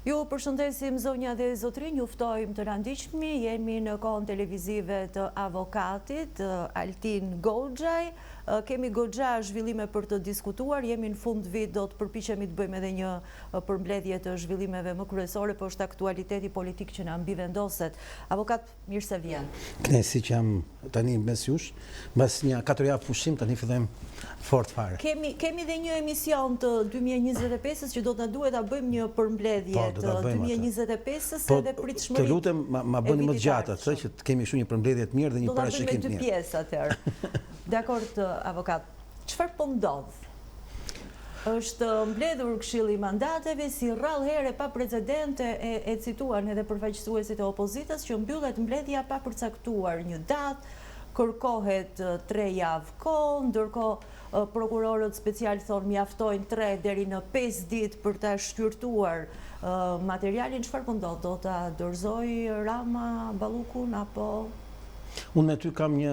Ju përshëndesim zonja dhe zotrinj, juftojmë të rëndishmi, jemi në kohën televizive të avokatit Altin Goxhaj. Kemi goxha zhvillime për të diskutuar, jemi në fund vit do të përpiqemi të bëjmë edhe një përmbledhje të zhvillimeve më kryesore, por është aktualiteti politik që na mbivendoset. Avokat, mirë se vjen. Kënaqësi që jam tani mes jush, mbas një 4 javë pushim tani fillojmë fort fare. Kemi dhe një emision të 2025-s që do të na duhet ta bëjmë një përmbledhje të 2025-s edhe pritshmëritë. Të lutem ma bëni më të gjatë atë që të kemi shumë një përmbledhje të mirë dhe një parashikim të mirë. Do ta bëjmë 2 pjesë atëherë. Dakord, avokat. Çfarë po ndodh? Është mbledhur Këshilli i Mandateve si rrallë here pa precedente, e cituan edhe përfaqësuesit e opozitës që mbyllet mbledhja pa përcaktuar një datë, kërkohet 3 javë kohë, ndërkohë prokurorët special thonë mjaftojnë 3 deri në 5 ditë për ta shqyrtuar materialin. Çfarë po ndodh? Do ta dorëzoj Rama Ballukun apo? Unë me ty kam një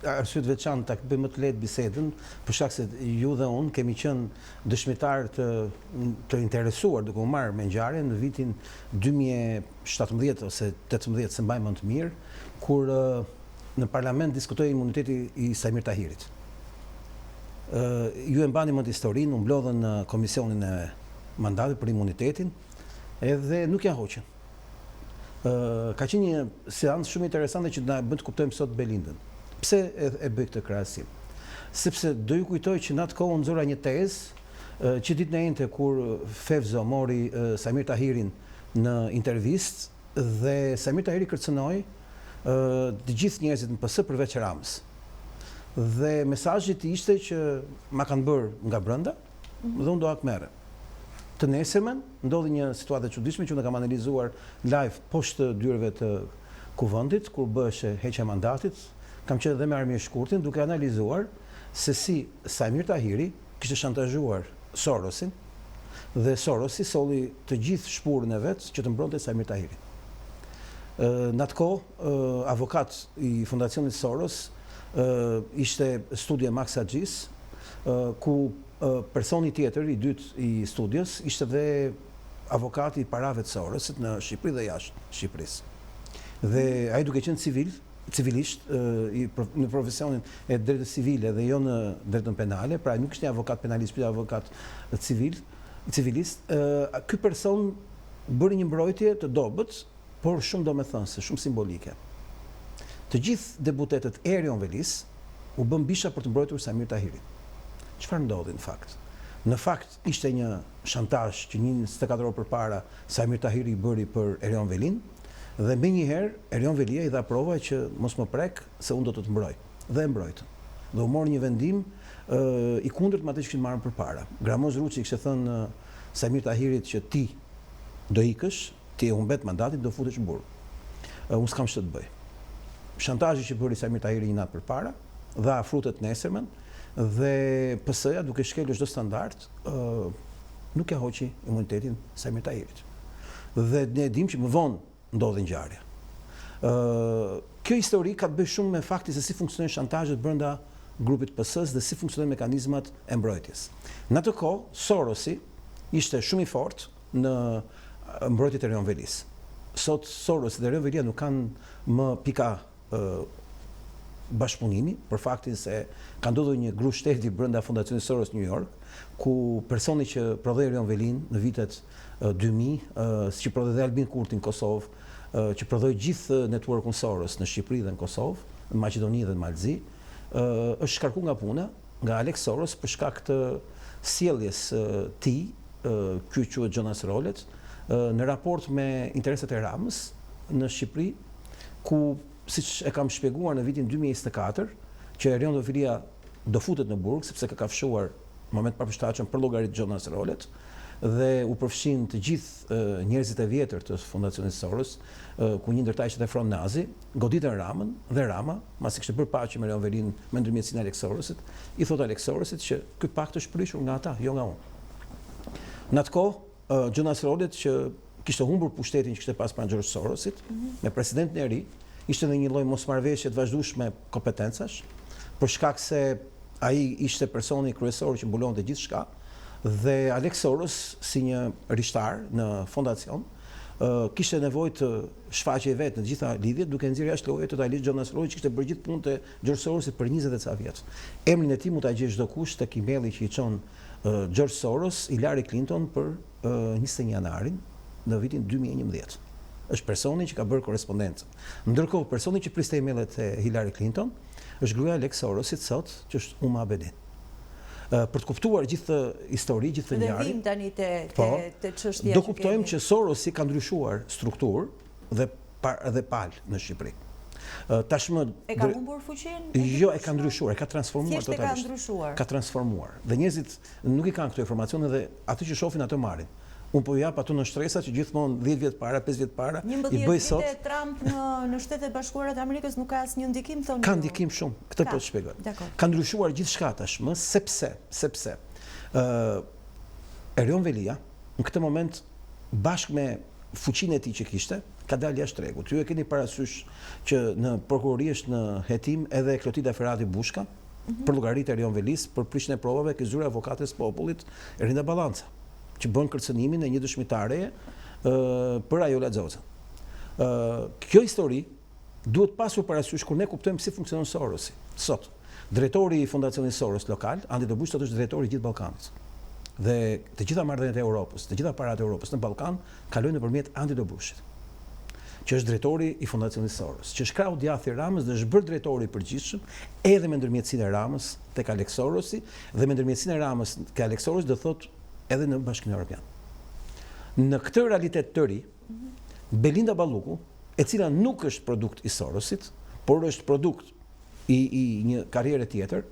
arsye të veçantë ta bëjmë më të lehtë bisedën, për shkak se ju dhe unë kemi qenë dëshmitar të interesuar duke u marrë me ngjarjen në vitin 2017 ose 18, se mbaj më të mirë, kur në parlament diskutoi imuniteti i Samir Tahirit. Ju e mbani mend historinë, u mblodhën në komisionin e mandatit për imunitetin, edhe nuk janë hoqën. Ka qenë një seancë shumë interesante që na bën të kuptojmë sot Belindën. Pse e bëj këtë krahasim? Sepse do ju kujtoj që në atë kohë nxora një tezë që ditën e njëjtë kur Fevzo mori Samir Tahirin në intervistë dhe Samir Tahiri kërcënoi të gjithë njerëzit në PS përveç Ramës. Dhe mesazhi ishte që ma kanë bërë nga brenda dhe unë do akmerrem. Të nesërmen ndodhi një situatë e çuditshme që unë kam analizuar live poshtë dyrëve të kuvendit kur bëhej heqja e mandatit. Kam qenë edhe me armje shkurtin duke analizuar se si Samir Tahiri kishte shantazhuar Sorosin dhe Sorosi solli të gjithë shpurën e vet që të mbronte Samir Tahirin. Në atë kohë, avokat i Fondacionit Soros ishte Studia Max Agjis, ku personi tjetër, i dytë i studios, ishte dhe avokati i parave të Sorosit në Shqipëri dhe jashtë Shqipërisë. Dhe ai duke qenë civilisht në profesionin e drejtës civile dhe jo në drejtën penale, pra nuk ishte një avokat penalist, por avokat civilist, ky person bëri një mbrojtje të dobët, por shumë domethënëse, shumë simbolike. Të gjithë deputetët e Erion Velis u bën bisha për të mbrojtur Samir Tahirin. Çfarë ndodhi në fakt? Në fakt ishte një shantazh që 24 orë përpara Samir Tahiri i bëri për Erion Velin dhe menjëherë Erion Velia i dha prova që mos më prek se unë do të mbroj. Dhe e mbrojtën. Dhe u mori një vendim i kundërt me atë që kishin marrën përpara. Gramoz Ruçi kishte thënë Samir Tahirit që ti do ikësh, ti e humbet mandatin, do futesh në burg. Unë s'kam ç'të bëj. Shantazhi që bëri Samir Tahiri një natë përpara dha frutet nesërmen. Dhe PS-ja duke shkelur çdo standard nuk e hoqi imunitetin Samir Tahirit. Dhe ne dimë që më vonë ndodhi ngjarja. Kjo histori ka të bëjë shumë me faktin se si funksionojnë shantazhet brenda grupit PS-s dhe si funksionojnë mekanizmat e mbrojtjes. Në atë kohë Sorosi ishte shumë i fortë në mbrojtjet e Erion Velis. Sot Sorosi dhe Erion Velia nuk kanë më pika bashkëpunimi, për faktin se ka ndodhur një gru shteti brenda Fondacionit Soros New York, ku personi që prodhoi Erion Velin në vitet 2000, që prodhoi dhe Albin Kurti në Kosovë, që prodhoi gjithë networkun Soros në Shqipëri dhe në Kosovë, në Maqedoni dhe në Malzi, është shkarkuar nga puna nga Alex Soros për shkak të sjelljes tij, ky quhet Jonas Rolet, në raport me interesat e Ramës në Shqipëri, ku siç e kam shpjeguar në vitin 2024, që Erion Velia do futet në burg sepse ka kafshuar në moment përshtatshëm për llogarit Jonas Rolet dhe u përfshin të gjithë njerëzit e vjetër të Fondacionit Soros, ku një ndër ta ishte Fron Nazi, goditën Ramën dhe Rama, pasi kishte bërë paqe me Erion Velin me ndërmjetësinë e Alex Sorosit, i thotë Alex Sorosit që ky pakt është prishur nga ata, jo nga unë. Në atë kohë, Jonas Rolet që kishte humbur pushtetin që kishte pas pranë George Sorosit, me presidentin e ri, ishte në një lloj mosmarrëveshje të vazhdueshme kompetencash, për shkak se ai ishte personi kryesor që mbulonte gjithçka, Dhe Alex Soros, si një rishtar në fondacion, kishte nevojë të shfaqej vetë në gjitha lidhjet, duke nxjerrë jashtë lloje totalisht Jonas Roy, që kishte bërë gjithë punët e George Sorosit për 20 e ca vjet. Emrin e tij mund ta gjej çdo kush tek emaili që i çon George Soros, Hillary Clinton për 21 janarin në vitin 2011. Është personi që ka bërë korrespondencën. Ndërkohë, personi që priste emailet e Hillary Clinton është gruaja e Alex Sorosit sot, që është Uma Abedin. Për të kuptuar gjithë histori, gjithë ngjarje. Dhe vim tani te çështja. Do kuptojmë që Sorosi ka ndryshuar strukturë dhe palë në Shqipëri. Tashmë e ka humbur fuqinë? Jo, e ka ndryshuar, e ka transformuar totalisht. Ka ndryshuar. Ka transformuar. Dhe njerëzit nuk i kanë këto informacione dhe atë që shohin atë marrin. Unë po jap ato në shtresa që gjithmonë 10 vjet para, 5 vjet para i bëj sot. 11 vite Trump në Shtetet Bashkuara të Amerikës nuk ka asnjë ndikim thonë. Ka ndikim shumë, këtë po të shpjegoj. Ka ndryshuar gjithçka tashmë sepse Erion Velia në këtë moment bashkë me fuqinë e tij që kishte, ka dalë jashtë tregut. Ju e keni parasysh që në prokurori është në hetim edhe Klotida Ferrati Bushka për llogaritë Erion Velis për prishjen e provave ke zyra avokates popullit Erinda Ballanca, që bën kërcënimin e një dëshmitare për Ajola Xhozën. Kjo histori duhet pasur parasysh kur ne kuptojmë si funksionon Sorosi. Sot, drejtori i Fondacionit Soros lokal, Andi Dobushi, sot është drejtori i gjithë Ballkanit. Dhe të gjitha marrëdhëniet e Europës, të gjitha paratë e Europës në Ballkan kalojnë nëpërmjet Andi Dobushit, që është drejtori i Fondacionit Soros, që është krau djathi i Ramës dhe është bërë drejtori i përgjithshëm edhe me ndërmjetësinë e Ramës tek Alex Sorosi dhe me ndërmjetësinë e Ramës tek Alex Soros, do thotë edhe në Bashkimin Evropian. Në këtë realitet të ri, Belinda Balluku, e cila nuk është produkt i Sorosit, por është produkt i një karriere tjetër,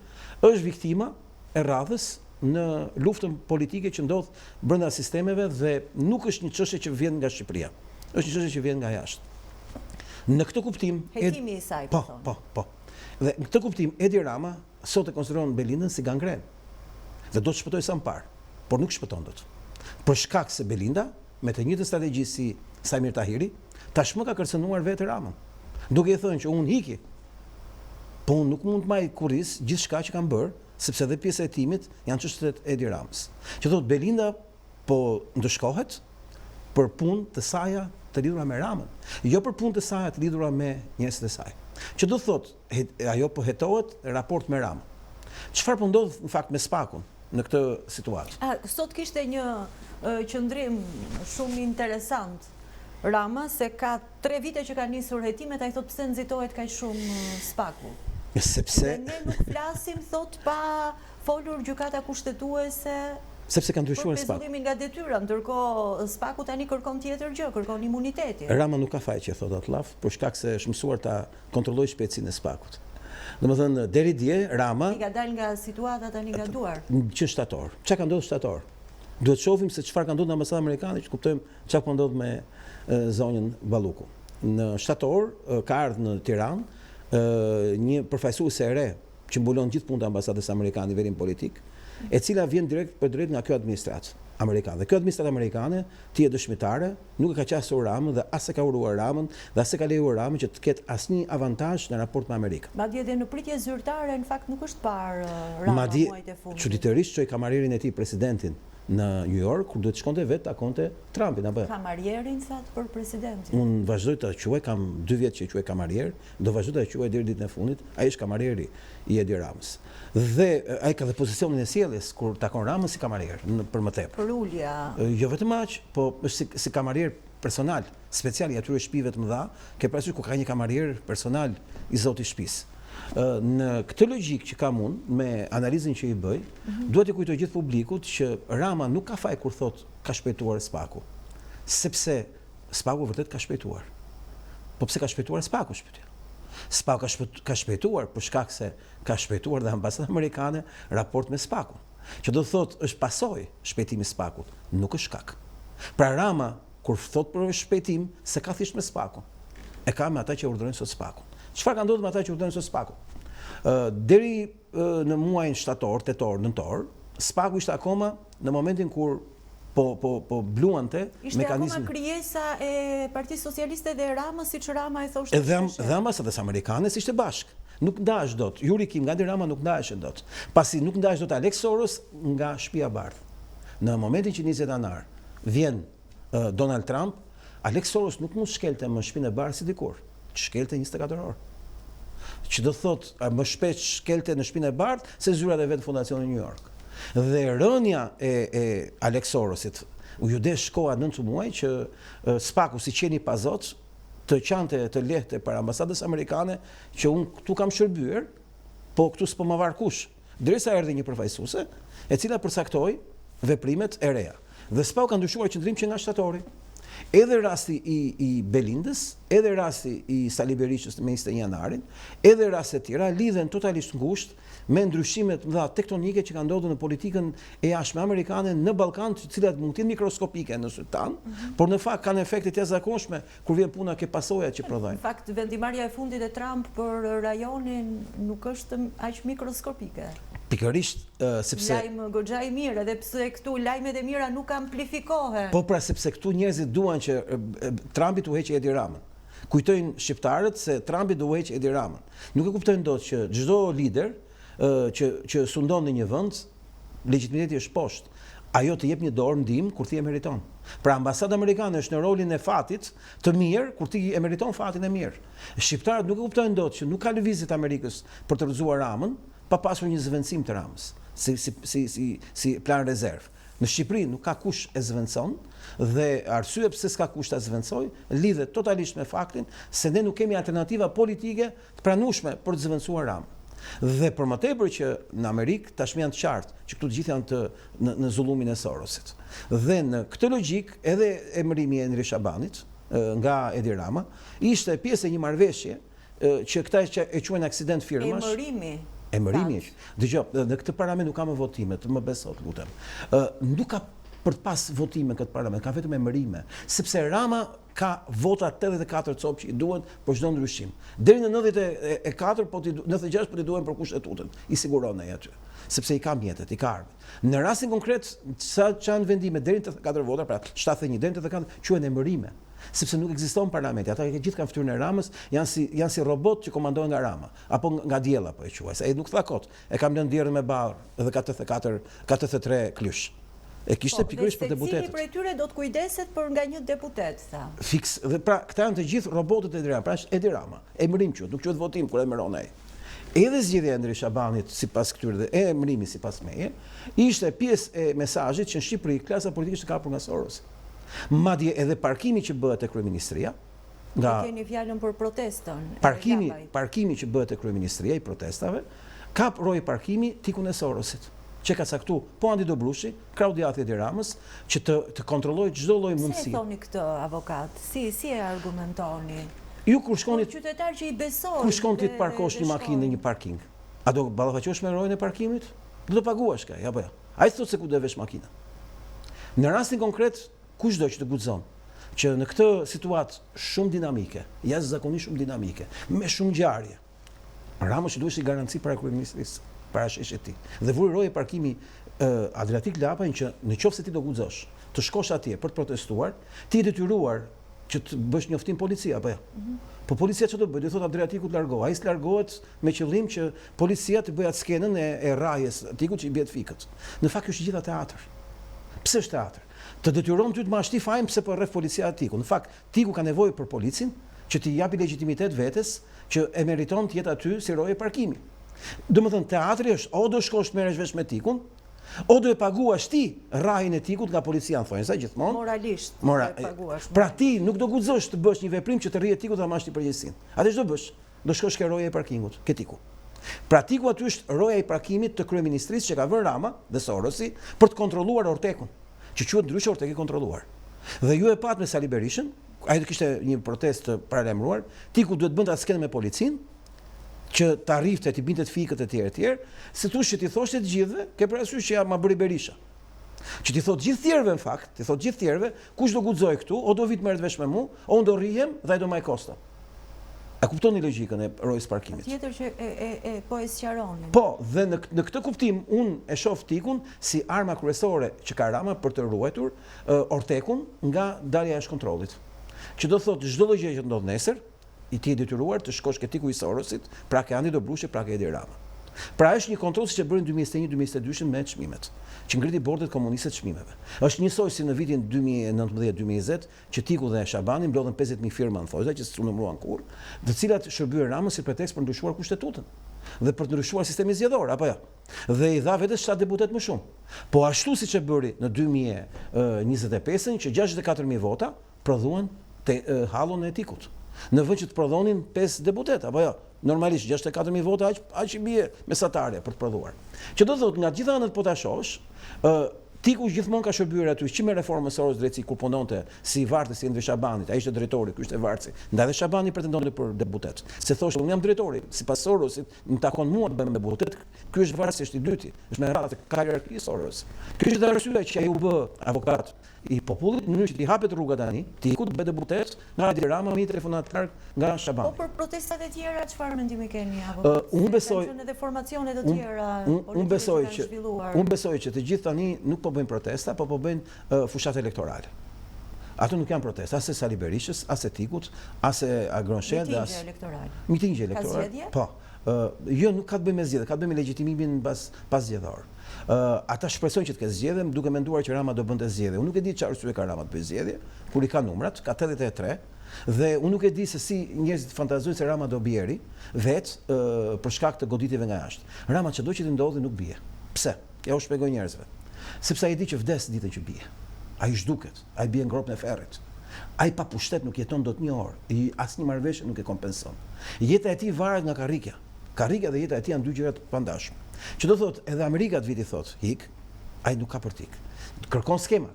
është viktima e radhës në luftën politike që ndodh brenda sistemeve dhe nuk është një çështje që vjen nga Shqipëria. Është një çështje që vjen nga jashtë. Në këtë kuptim, hetimi i saj, po. Dhe në këtë kuptim, Edi Rama sot e konsideron Belindën si gangren. Dhe do të shpëtojë sa më parë, por nuk shpëton dot. Për shkak se Belinda, me të njëjtën strategji si Samir Tahiri, tashmë ka kërcënuar vetë Ramën, duke i thënë që unë hiki, po unë nuk mund të marr kurriz gjithçka që kam bërë, sepse edhe pjesa e timit janë çështjet e Edi Ramës. Që thotë Belinda po ndëshkohet për punë të saja të lidhura me Ramën, jo për punë të saja të lidhura me njerëzit e saj. Që do thotë ajo po hetohet raport me Ramën. Çfarë po ndodh në fakt me Spakun në këtë situatë? Sot kishte një qëndrim shumë interesant Rama, se ka 3 vite që ka nisur hetimet, ai thot pse nxitohet kaq shumë Spaku. Sepse ne nuk flasim thot pa folur gjykata kushtetuese. Sepse ka ndryshuar Spaku. Për pezullimin nga detyra, ndërkohë Spaku tani kërkon tjetër gjë, kërkon imunitetin. Rama nuk ka fajqe, thot Atlaf, për shkak se është mësuar ta kontrollojë shpejtësinë e Spakut. Domethënë deri dje Rama i ka dalë nga situata tani nga duar. Që shtator. Çka ka ndodhur shtator? Duhet shohim se çfarë ka ndodhur në ambasadën amerikane, që kuptojmë çka po ndodh me zonjën Balluku. Në shtator ka ardhur në Tiranë një përfaqësuese e re që mbulon gjithë punët e ambasadës amerikane në nivelin politik, e cila vjen direkt për drejt nga kjo administratë amerikane. Dhe kjo administratë amerikane, ti e dëshmitare, nuk e ka qasur Ramën dhe as e ka uruar Ramën dhe as e ka lejuar Ramën që të ketë asnjë avantazh në raport me Amerikën. Madje edhe në pritje zyrtare në fakt nuk është parë Rama muajt e fundit. Çuditërisht çoi kamarierin e tij presidentin në New York, kur duhet shkonte vetë takonte Trumpin apo. Kamarierin sa për presidentin. Unë vazhdoj të quaj, kam 2 vjet që quaj kamarier, do vazhdoj të quaj deri ditën e fundit. Ai është kamarieri i Edi Ramës. Dhe ai ka dhe pozicionin e sjelljes kur takon Ramën si kamarier, për më tepër. Për ulja. Jo vetëm aq, po është si kamarier personal, special i atyre shtëpive të mëdha, ke parasysh ku ka një kamarier personal i zotit shtëpisë. Në këtë logjik që kam unë, me analizën që i bëj, duhet të kujtoj gjithë publikut që Rama nuk ka faj kur thot ka shpejtuar Spaku, sepse Spaku vërtet ka shpejtuar. Po pse ka shpejtuar Spaku shpejtuar? Spaku ka shpejtuar për shkak se ka shpejtuar dhe ambasada amerikane raport me Spakun, që do të thot është pasojë shpejtimi i Spakut, nuk është shkak. Pra Rama kur thot për shpejtim se ka thjesht me Spakun, e ka me ata që urdhërojnë sot Spakun. Çfarë ka ndodhur me ata që urdhërojnë sot Spakun? Deri në muajin shtator, tetor, nëntor, Spaku ishte akoma në momentin kur po bluante mekanizmin. Ishte akoma krijesa e Partisë Socialiste dhe Ramës, siç Rama e thoshte. Dhe ambasadës amerikane ishte bashk. Nuk ndahesh dot. Yuri Kim nga Rama nuk ndaheshin dot. Pasi nuk ndahesh dot Alex Soros nga Shtëpia e Bardhë. në momentin që 20 janar vjen Donald Trump, Alex Soros nuk mund shkelte më shtëpinë e Bardhë si dikur, shkelte 24 orë. Që do thot më shpesh shkelte në shtëpinë e Bardhë se zyrat e vet Fondacionit New York. Dhe rënja e Alex Sorosit u judesh shkoa 9 muaj që spaku si qeni pazot të qante të lehte para ambasadës amerikane që unë këtu kam shërbyer, po këtu s'po më varkush. Derisa erdhi një përfaqësuese e cila përcaktoi veprimet e reja. Dhe s'pa u ka ndryshuar qëndrim që nga shtatori. Edhe rasti i Belindës, edhe rasti i Sali Berishës me 21 janarin, edhe raste tjera lidhen totalisht ngushtë me ndryshimet mëdha tektonike që kanë ndodhur në politikën e jashtme amerikane në Ballkan, të cilat mund të jenë mikroskopike në sy tan, por në fakt kanë efekte të jashtëzakonshme kur vjen puna ke pasojat që prodhojnë. Në fakt vendimarrja e fundit e Trump për rajonin nuk është aq mikroskopike. Pikërisht sepse lajm goxha i mirë, edhe pse këtu lajmet e mira nuk amplifikohen. Po pra sepse këtu njerëzit duan që Trumpi të heqë Edi Ramën. Kujtojnë shqiptarët se Trumpi do heqë Edi Ramën. Nuk e kuptojnë dot që çdo lider që sundon në një vend, legitimiteti është poshtë. Ajo të jep një dorë ndihmë kur ti e meriton. Pra ambasada amerikane është në rolin e fatit të mirë kur ti e meriton fatin e mirë. Shqiptarët nuk e kuptojnë dot që nuk ka lëvizje të Amerikës për të rrëzuar Ramën pa pasur një zëvendësim të Ramës si plan rezerv. Në Shqipëri nuk ka kush e zëvendëson dhe arsye pse s'ka kush ta zëvendësoj lidhet totalisht me faktin se ne nuk kemi alternativa politike të pranueshme për të zëvendësuar Ramën. Dhe për më tepër që në Amerikë tashmë janë të qartë që këtu të gjithë janë në zullumin e Sorosit. Dhe në këtë logjik edhe emërimi i Enri Shabanit nga Edi Rama ishte pjesë e një marrëveshje që këta e quajnë aksident firmash. Emërimi. Dëgjoj, në këtë parlament nuk ka më votime, të më besot, lutem. Nuk ka për të pas votime këtë parlament, ka vetëm emërime, sepse Rama ka vota 84 copë që i duhen për çdo ndryshim. Deri në 94, 96 po t'i duhen për kushtetutën. I siguron ai aty, sepse i ka mjetet, i ka ardhmë. Në rastin konkret, sa janë vendime deri në 84 vota, pra 71 deri në 84 quhen emërime. Sepse nuk ekziston parlamenti, ata gjithë kanë fytyrën e Ramës, janë si robot që komandohen nga Rama, apo nga diella po e quaj, se ai nuk tha kot. E kam lënë dierën me barr dhe ka 83 klysh. E kishte pikërisht për deputetët. Secili prej tyre do të kujdeset për nga një deputet, tha. Fiks, dhe pra këta janë të gjithë robotët e Edi Rama, pra është Edi Rama. Emërim quhet, nuk quhet votim kur emëron ai. Edhe zgjedhja e Enri Shabanit sipas këtyre dhe emërimi sipas meje, ishte pjesë e mesazhit që në Shqipëri klasa politike është kapur nga Sorosi. Madje edhe parkimi që bëhet te kryeministria, nga keni fjalën për protestën. Parkimi që bëhet te kryeministria i protestave, kap roj parkimi tikun e Sorosit, që ka caktuar po Andi Dobrushi, kraudiati Edi Ramës, që të kontrollojë çdo lloj mundësie. Si thoni këtë avokat? Si e argumentoni? Ju kur shkonit qytetar që i besojnë. Kur shkon ti të parkosh një makinë në një parking, a do ballafaqosh me rojën e parkimit? Do të paguash kaj, apo jo? Ai thotë se ku do vesh makina. Në rastin konkret, kushdo që të guxon që në këtë situatë shumë dinamike, jashtëzakonisht shumë dinamike, me shumë ngjarje, Rama që duhesh i garanci para kryeministrisë, para sheshit të tij. Dhe vuri rojë parkimi Adriatik Lapajn që në qoftë se ti do guxosh të shkosh atje për të protestuar, ti je detyruar që të bësh njoftim policia apo jo. Po policia çfarë do bëj? Do thotë Adriatiku të largohet. Ai s'largohet me qëllim që policia të bëjë atë skenën e rrajës tikut që i bie fikët. Në fakt është gjithë teatr. Pse është teatr? Të detyron ty të mashti fajin pse po rreth policia Tiku. Në fakt Tiku ka nevojë për policin që t'i japi legitimitet vetes që e meriton të jetë aty si rojë parkimi. Domethënë teatri është o do shkosh të merresh vesh me Tikun, o do e paguash ti rrajin e Tikut nga policia, thonë sa gjithmonë. Moralisht e paguash. Pra ti nuk do guxosh të bësh një veprim që të rrihet Tikut dhe mashti përgjegjësinë. Atë ç'do bësh? Do shkosh ke roja e parkingut, ke Tiku. Pra Tiku aty është roja e parkimit të kryeministrisë që ka vënë Rama dhe Sorosi për të kontrolluar Ortekun, që quhet ndryshe Ortek i kontrolluar. Dhe ju e pat me Sali Berishën, ai kishte një protestë të paralajmëruar, Tiku duhet bënte atë skenë me policinë, që të arrifte, të binte të fikët e tjerë, se thush që ti thoshte të gjithëve, ke parasysh që ja ma bëri Berisha. Që ti thot gjithë tjerëve në fakt, ti thot gjithë tjerëve, kush do guxoj këtu, o do vit merret vesh me mua, o unë do rrihem dhe ai do maj kosta. A kuptoni logjikën e rojës parkimit? Tjetër që po e sqaronin. Po, dhe në këtë kuptim unë e shoh Tikun si arma kryesore që ka Rama për të ruajtur Ortekun nga dalja jashtë kontrollit. Që do thotë çdo lloj gjë që ndodh nesër, i ti e detyruar të shkosh ke Tiku i Sorosit, pra ke Andi Dobrushi, pra ke Edi Rama. Pra është një kontroll siç e bërin 2021-2022 me çmimet, që ngriti bordet komuniste të çmimeve. Është njësoj si në vitin 2019-2020 që Tiku dhe Shabani mblodhen 50.000 firma në thojza që s'u numëruan kurrë, të cilat shërbyen Ramës si pretekst për ndryshuar kushtetutën dhe për të ndryshuar sistemin zgjedhor, apo jo. Dhe i dha vetes 7 deputet më shumë. Po ashtu siç e bëri në 2025 që 64.000 vota prodhuan hallun e Tikut. Në vend që të prodhonin 5 deputet, apo jo. Normalisht 64.000 vota aq i bie mesatarja për të prodhuar. Që do të thotë nga gjitha anët po ta shohësh, Tiku gjithmonë ka shërbyer aty që me reformën Soros drejtësi kur punonte si vartës si Endri Shabanit, ai ishte drejtori, ky ishte vartësi. Ndaj dhe Shabani pretendonte për deputet. Se thoshte unë jam drejtori, sipas Sorosit, më takon mua të bëjmë me deputet. Ky është vartësi, është i dyti, është me radhë ka hierarki Soros. Ky është arsyeja që ai u bë avokat i popullit, në mënyrë që t'i hapet rruga tani, Tiku të bëhet deputet, nga Edi Rama me telefonat larg nga Shabani. Po për protestat e tjera çfarë mendimi keni unë besoj edhe formacione të tjera unë besoj që të gjithë tani nuk po bëjnë protesta, po bëjnë fushat elektorale. Ato nuk janë protesta, as e Sali Berishës, as e Tikut, as e Agronshed, as mitingje elektorale. Po. Jo, nuk ka të bëjë me zgjedhje, ka të bëjë me legjitimimin pas zgjedhor. Ata shpresojnë që të ketë zgjedhje, duke menduar që Rama do bënte zgjedhje. Unë nuk e di çfarë arsye ka Rama të bëjë zgjedhje, kur i ka numrat, ka 83, dhe unë nuk e di se si njerëzit fantazojnë se Rama do bjeri vetë për shkak të goditjeve nga jashtë. Rama çdo që të ndodhi nuk bie. Pse? Ja u shpjegoj njerëzve. Sepse ai di që vdes ditën që bie. Ai zhduket, ai bie në gropën e ferrit. Ai pa pushtet nuk jeton dot një orë, asnjë marrëveshje nuk e kompenson. Jeta e tij varet nga karrika. Karrika dhe jeta e tij janë dy gjëra të pandashme. Që do thotë, edhe Amerika të viti thotë, hik, ai nuk ka për tik. Kërkon skema,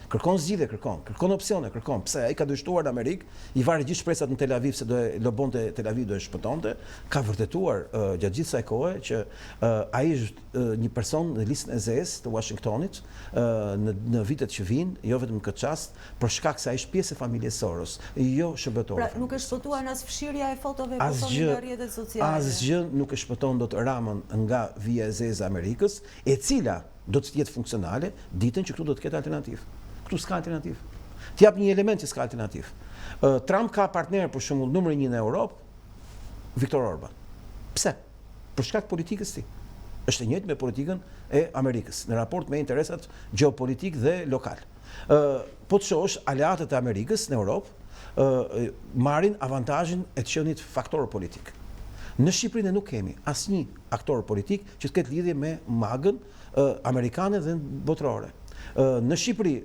kërkon zgjidhje, kërkon opsione, kërkon. Pse ai ka dështuar në Amerikë, i varri gjithë shpresat në Tel Aviv se do e lobonte Tel Aviv, do e shpëtonte, ka vërtetuar gjatë gjithë kësaj kohe që ai është një person në listën e ZS të Washingtonit në vitet që vijnë, jo vetëm në këtë çast, për shkak se ai është pjesë e familjes Soros, jo shërbëtor. Pra nuk e shpëtuan as fshirja e fotove në rrjetet sociale. Asgjë nuk e shpëton dot Ramën nga vija e ZS e Amerikës, e cila do të jetë funksionale ditën që këtu do të ketë alternativë. Këtu s'ka alternativë. T'jap një element që s'ka alternativë. Trump ka partner për shembull numër 1 në Europë, Viktor Orban. Pse? Për shkak politikës së tij. Është e njëjtë me politikën e Amerikës në raport me interesat gjeopolitik dhe lokal. Po të shohësh aleatët e Amerikës në Europë marrin avantazhin e të qenit faktor politik. Në Shqipëri ne nuk kemi asnjë aktor politik që të ketë lidhje me magën amerikane dhe botërore. Në Shqipëri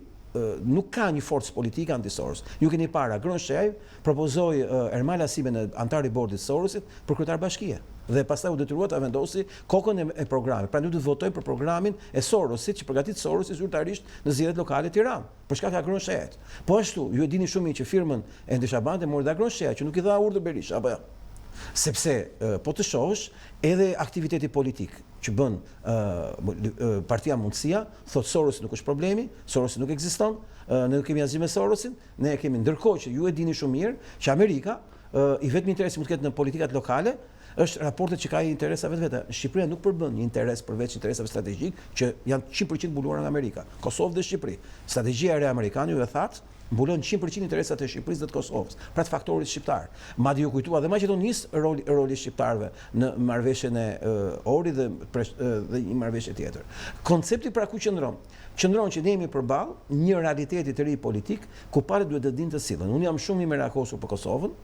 nuk ka një forcë politike anti-Soros. Ju keni para Agronshed propozoi Ermal Asimen, antar i bordit Sorosit, për kryetar bashkie. Dhe pastaj u detyrua ta vendosi kokën e programit. Pra nuk do të votoj për programin e Sorosit që përgatit Sorosi zyrtarisht në zgjedhjet lokale të Tiranë, për shkak të Agronshed. Po ashtu, ju e dini shumë mirë që firmën e Endri Shabanit mori Agronshed, që nuk i dha urdhër Berisha, apo jo. Sepse po të shohësh edhe aktiviteti politik që bën Partia Mundësia, thot Sorosi nuk është problemi, Sorosi nuk ekziston, ne nuk kemi asgjë me Sorosin, ne kemi, ndërkohë që ju e dini shumë mirë që Amerika i vetmi interesi mund të ketë në politikat lokale është raportet që ka interesa vetvete. Shqipëria nuk përbën një interes përveç interesave strategjik që janë 100% mbuluara nga Amerika. Kosovë dhe Shqipëri. Strategjia e re amerikane ju e thatë mbulon 100% interesat e Shqipërisë dhe të Kosovës, pra të faktorit shqiptar. Madje u kujtua dhe Maqedonisë roli shqiptarëve në marrëveshjen e Ohrit dhe një marrëveshje tjetër. Koncepti pra ku qëndron? Qëndron që ne jemi përballë një realiteti të ri politik ku palët duhet të dinë të sillen. Unë jam shumë i merakosur për Kosovën,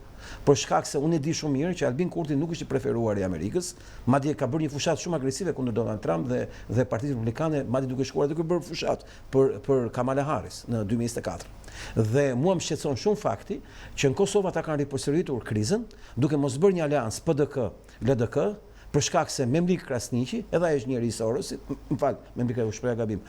për shkak se unë e di shumë mirë që Albin Kurti nuk është i preferuar i Amerikës, madje ka bërë një fushat shumë agresive kundër Donald Trump dhe Partisë Republikane, madje duke shkuar duke bërë fushat për Kamala Harris në 2024. Dhe mua më shqetëson shumë fakti që në Kosovë ata kanë ripërsëritur krizën, duke mos bërë një aleancë PDK-LDK, për shkak se Memlik Krasniqi, edhe ai është njëri i Sorosit, Memlik u shpreha gabim,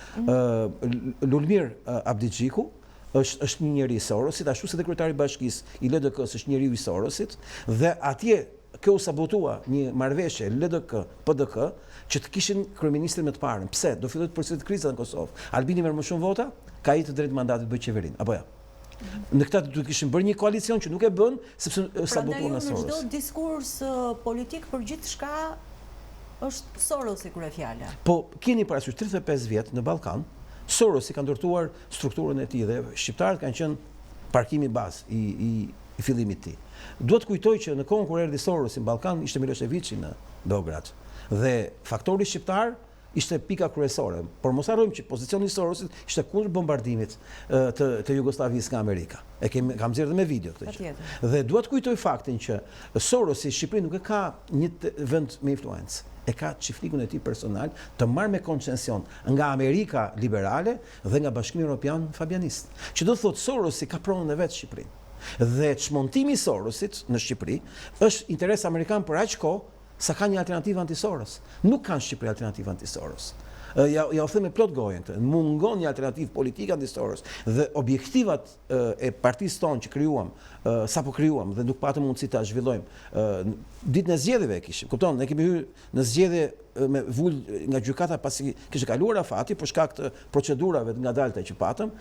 Lulmir Abdixhiku është një njeri i Sorosit, ashtu si dhe kryetari i bashkisë i LDK-s është njeriu i Sorosit, dhe atje kjo u sabotua një marrëveshje LDK-PDK që të kishin kryeministrin më të parën. Pse? Do filloi të përsëritet kriza në Kosovë. Albini merr më shumë vota, ka i të drejtë mandatit bëj qeverinë, apo jo? Në këtë duhet të kishin bërë një koalicion që nuk e bën sepse sabotuan nga Soros. Prandaj në çdo diskurs politik për gjithçka është Sorosi kryefjala. Po keni parasysh 35 vjet në Ballkan, Sorosi ka ndërtuar strukturën e tij dhe shqiptarët kanë qenë parkimi bazë i fillimit të tij. Duhet kujtoj që në kohën kur erdhi Sorosi në Ballkan ishte Miloševići në Beograd. Dhe faktori shqiptar ishte pika kryesore, por mos harrojmë që pozicioni i Sorosit ishte kundër bombardimit të Jugosllavisë nga Amerika. Kam nxjerrë dhe me video këtë gjë. Dhe dua të kujtoj faktin që Sorosi Shqipëri nuk e ka një vend me influencë. E ka çiflikun e tij personal të marrë me koncesion nga Amerika liberale dhe nga Bashkimi Evropian Fabianist. Që do thotë Sorosi ka pronën e vet Shqipërinë. Dhe çmontimi i Sorosit në Shqipëri është interes amerikan për aq kohë sa ka një alternativë anti-Soros. Nuk kanë Shqipëri alternativë anti-Soros. Ja u them me plot gojen këtë. Mungon një alternativë politike anti-Soros dhe objektivat e partisë tonë që krijuam, sapo krijuam dhe nuk patëm mundësi ta zhvillojmë. Ditën e zgjedhjeve kishim. Kupton, ne kemi hyrë në zgjedhje me vul nga gjykata pasi kishte kaluar afati për shkak të procedurave të ngadalta që patëm.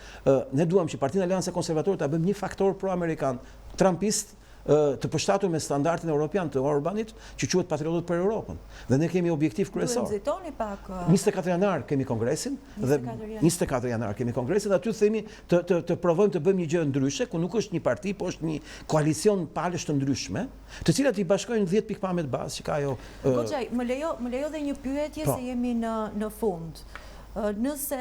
Ne duam që Partinë Aleanca Konservatore ta bëjmë një faktor pro-amerikan, trumpist, të përshtatur me standardin evropian të Orbanit, që quhet Patriotët për Europën. Dhe ne kemi objektiv kryesor. 24 janar kemi kongresin dhe 24 janar kemi kongresin dhe aty themi të provojmë të bëjmë një gjë ndryshe, ku nuk është një parti, po është një koalicion palësh të ndryshme, të cilat i bashkojnë 10 pikpame të bazë që ka ajo. Goxhaj, më lejo dhe një pyetje se jemi në fund. Nëse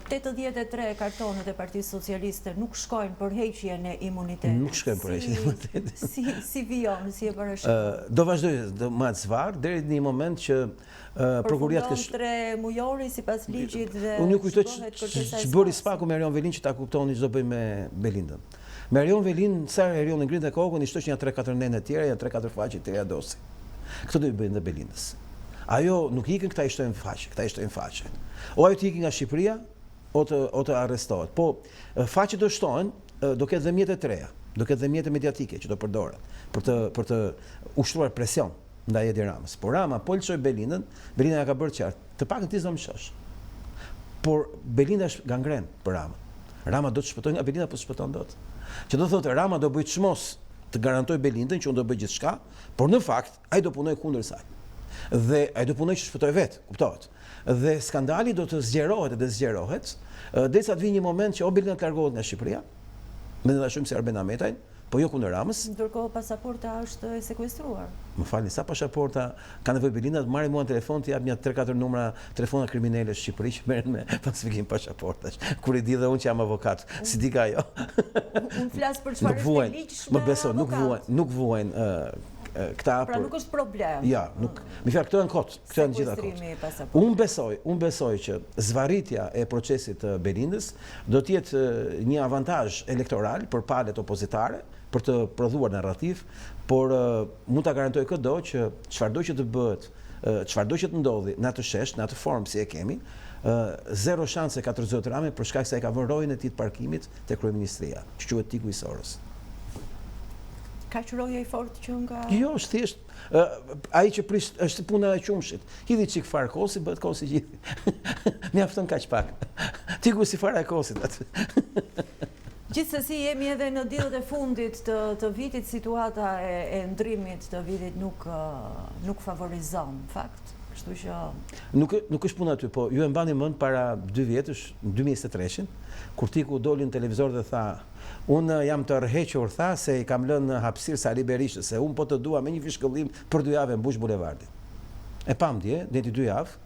83 kartonet e Partisë Socialiste nuk shkojnë për heqjen e imunitetit. Nuk shkojnë për heqjen e imunitetit. Si vijon, si e parashikon? Do vazhdoj më të zvarr deri në një moment që prokuria të përfundon 3 mujori sipas ligjit dhe unë ju kujtoj ç'bëri spaku me Erion Velin që ta kuptoni ç'do bëjmë me Belindën. Me Erion Velin, sa Erion e ngrinte kokën, i shtosh një 3-4 nene të tjera, 3-4 faqe të tjera dosi. Këtë do i bëjnë dhe Belindës. Ajo nuk ikën, këta i shtojnë faqe, këta i shtojnë faqe. O ajo të ikin nga Shqipëria, o të arrestohet. Po, faqe do shtojnë, do ketë dhe mjete të reja, do ketë dhe mjete mediatike që do përdoren, për të ushtruar presion ndaj Edi Ramës. Por Rama, po lëshoj Belindën, Belinda ja ka bërë qartë, të pakën ti s'do më shosh. Por Belinda është gangren për Rama. Rama do të shpëtoj nga Belinda, po shpëton dot. Që do thotë Rama do bëj çmos të garantoj Belindën që unë do bëj gjithçka, por në fakt ai do punoj kundër saj. Dhe ai do punoj që shpëtoj vetë, kuptohet. Dhe skandali do të zgjerohet dhe zgjerohet, derisa të vijë një moment që o Belinda të largohet nga Shqipëria, mendoj shumë se Arben Ahmetajn, po jo kundër Ramës. Ndërkohë pasaporta është e sekuestruar. Më falni, sa pasaporta ka nevojë Belinda të marrë mua në telefon të jap një 3-4 numra telefona kriminale në Shqipëri që merren me falsifikim pasaportash. Kur i di dhe unë që jam avokat, si di ka ajo. Unë flas për çfarë është ligjshme. Më beso, nuk vuajnë këta. Pra nuk është problem. Ja, nuk. Mi fjalë këto janë kot, këto janë gjitha kot. Unë besoj që zvarritja e procesit të Belindës do të jetë një avantazh elektoral për palët opozitare, për të prodhuar narrativ, por mund ta garantoj këdo që çfarëdo që të bëhet, çfarëdo që të ndodhi në atë shesh, në atë formë si e kemi, zero shanse ka të rrezultuar Rame për shkak se ai ka vënë rojën e tij të parkimit te kryeministria, që quhet tiku i Soros. Ka roja i fortë që nga... Jo, është thjesht, ai që prish është puna e qumshit. Hidhi çik fare kosi, bëhet kosi gjithë. Mjafton kaq pak. Tiku si fara e kosit aty. Gjithsesi jemi edhe në ditët e fundit të vitit, situata e ndrimit të vitit nuk favorizon, në fakt. Kështu që... Nuk është puna aty, po ju e mbani mend para 2 vjetësh, në 2023-shin, kur Tiku doli në televizor dhe tha, unë jam të rrhequr, tha, se i kam lënë hapësirë Sali Berishës, se unë po të dua me një fishkëllim për 2 javë mbush bulevardin. E pam dje, deti 2 javë,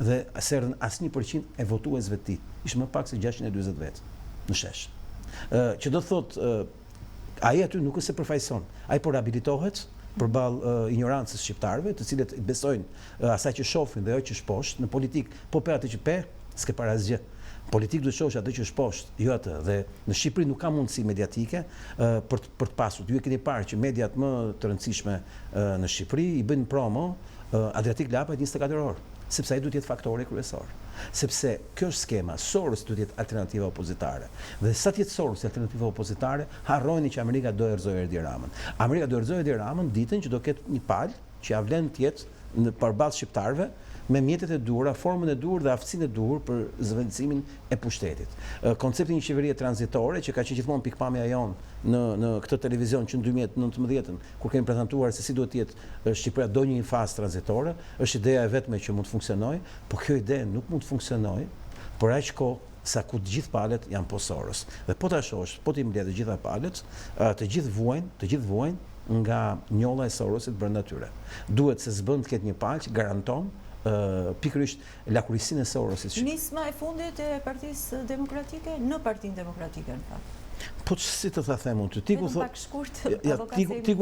dhe serën asnjë %, e votuesve të tij. Ishte më pak se 620 vetë në shesh. Që do thotë, ai aty nuk është se përfaqëson, ai po rehabilitohet përballë ignorancës shqiptarëve, të cilët besojnë asaj që shohin dhe ajo që është poshtë në politik, po pe atë që pe, s'ke para asgjë. Politik duhet shohësh atë që është poshtë, jo atë. Dhe në Shqipëri nuk ka mundësi mediatike për të pasur. Ju e keni parë që mediat më të rëndësishme në Shqipëri i bëjnë promo Adriatic Lapajt 24 orë, sepse ai duhet të jetë faktori kryesor. Sepse kjo është skema, Soros duhet të jetë alternativa opozitare. Dhe sa të jetë Soros alternativa opozitare, harrojeni që Amerika do erëzojë Edi Ramën. Amerika do erëzojë Edi Ramën ditën që do ketë një palë që ja vlen të jetë në përballë shqiptarëve me mjetet e duhura, formën e duhur dhe aftësinë e duhur për zëvendësimin e pushtetit. Koncepti një qeverie tranzitore që ka qenë gjithmonë pikpamja jonë në këtë televizion që në 2019, kur kemi prezantuar se si duhet të jetë Shqipëria do një fazë tranzitore, është ideja e vetme që mund të funksionojë, por kjo ide nuk mund të funksionojë por aq kohë sa ku të gjithë palët janë po Soros. Dhe po ta shohësh, po ti mbledh të gjitha palët, të gjithë vuajnë nga njolla e Sorosit brenda tyre. Duhet se s'bën të ketë një palq, garanton pikërisht lakurisinë e Sorosit. Nisma e fundit e Partisë Demokratike në Partinë Demokratike në fakt. Po si të them unë, ti ku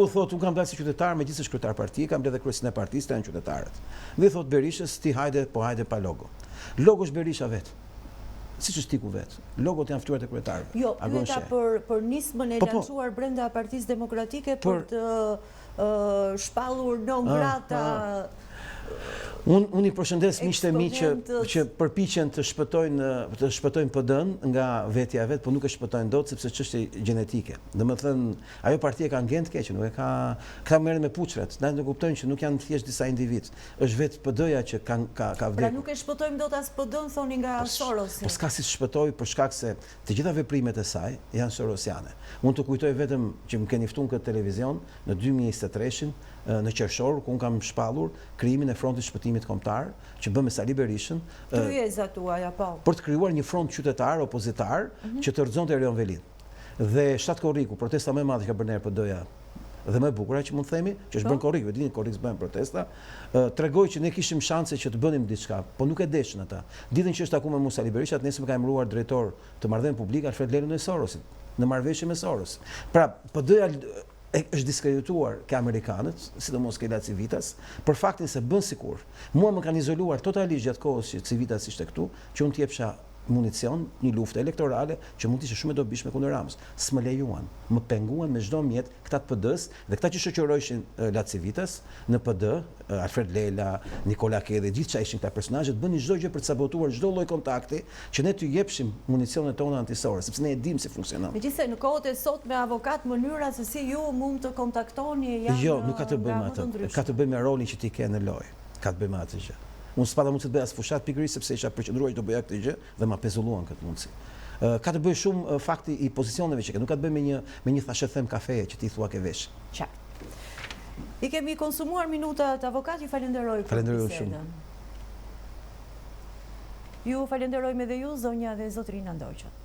thot, unë kam dalë si qytetar, megjithëse kryetar partie, kam blerë dhe kryesinë e partisë, janë qytetarët. Dhe thot Berishës, ti hajde pa logo. Logo është Berisha vetë. Siç është tiku vetë. Logot janë ftuar të kryetarëve. Jo, pyeta për nismën e lançuar brenda Partisë Demokratike për të shpallur non grata. Unë i përshëndes miqtë e mi që përpiqen të shpëtojnë PD-n nga vetja e vet, por nuk e shpëtojnë dot sepse ç'është gjenetike. Domethënë, ajo partia ka ngent keq, nuk e ka merren me puçret. Ne nuk kuptojnë që nuk janë thjesht disa individ. Është vetë PD-ja që ka vdekur. Pra nuk e shpëtojmë dot as PD-n, thoni nga Sorosi. Po s'ka si shpëtoj për shkak se të gjitha veprimet e saj janë sorosiane. Unë të kujtoj vetëm që më keni ftuar këtë televizion në 2023-shin në qershor, ku unë kam shpallur krijimin e Frontit Shpëtimit Kombëtar, që bën me Sali Berishën, kryeza tuaja, po. Për të krijuar një front qytetar opozitar që të rrëzonte Erion Velin. Dhe Shtat Korriku, protesta më e madhe që ka bërë PD-ja dhe më e bukur që mund të themi, që është bën Korriku, dini Korriku bën protesta, tregoi që ne kishim shanse që të bënim diçka, po nuk e deshën ata. Ditën që është takuar me Sali Berisha, nesër më ka emëruar drejtor të marrëdhënieve publike Alfred Lelu në Sorosit, në marrëveshje me Soros. Pra, PD-ja është diskredituar ke amerikanët, sidomos ke Civitas, për faktin se bën sikur. Mua më kanë izoluar totalisht gjatë kohës që Civitas ishte këtu, që unë t'jepsha municion, një luftë elektorale që mund të ishte shumë e dobishme kundër Ramës. S'më lejuan, më penguan me çdo mjet këta të PD-s dhe këta që shoqërojshin Civitas në PD, Alfred Lela, Nikola Kedhi, gjithë çka ishin këta personazhe, bënin çdo gjë për të sabotuar çdo lloj kontakti që ne t'ju jepshim municionet tona antisore, sepse ne e dimë si funksionon. Megjithëse në kohët e sot me avokat mënyra se si ju mund të kontaktoni janë. Jo, nuk ka të bëjë me atë. Ka të bëjë me rolin që ti ke në lojë. Ka të bëjë me atë gjë. Unë s'pata mund të bëj as fushat pikërisht sepse isha përqendruar që do bëja këtë gjë dhe ma pezulluan këtë mundësi. Ka të bëjë shumë fakti i pozicioneve që ke, nuk ka të bëjë me një thashë them kafeje që ti thua ke vesh. Qartë. I kemi konsumuar minutat, avokat, ju falenderoj për bisedën. Ju falenderojmë edhe ju, zonja dhe zotrina Ndoqët.